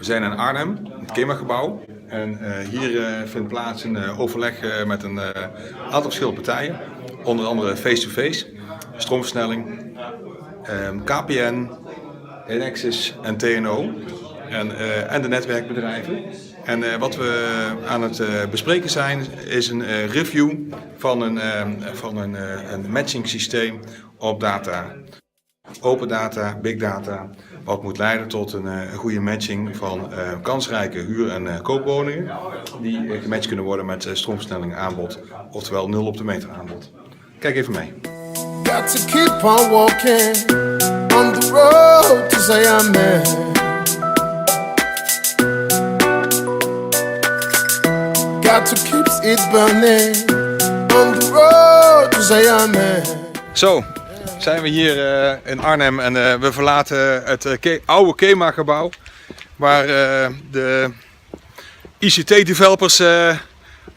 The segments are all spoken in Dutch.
We zijn in Arnhem, in het KEMA-gebouw. En hier vindt plaats een overleg met een aantal verschillende partijen. Onder andere face-to-face, stroomversnelling, KPN, Enexis en TNO en de netwerkbedrijven. En wat we aan het bespreken zijn is een review van een matching systeem op data. Open data, big data, wat moet leiden tot een goede matching van kansrijke huur- en koopwoningen die gematcht kunnen worden met stroomversnelling aanbod, oftewel 0 op de meter aanbod. Kijk even mee. Got to keep on walking on the road to Zion. Got to keep it burning on the road to Zion. Zo zijn we hier in Arnhem en we verlaten het oude KEMA-gebouw waar de ICT-developers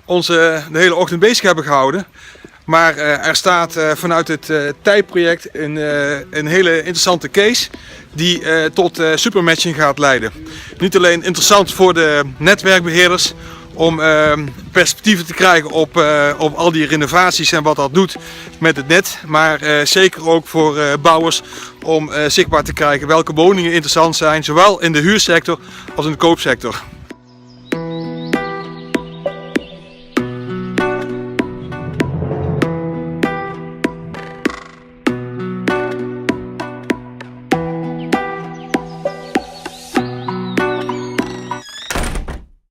ons de hele ochtend bezig hebben gehouden. Maar er staat vanuit het TIJP-project een hele interessante case die tot supermatching gaat leiden. Niet alleen interessant voor de netwerkbeheerders om perspectieven te krijgen op al die renovaties en wat dat doet met het net, maar zeker ook voor bouwers om zichtbaar te krijgen welke woningen interessant zijn, zowel in de huursector als in de koopsector.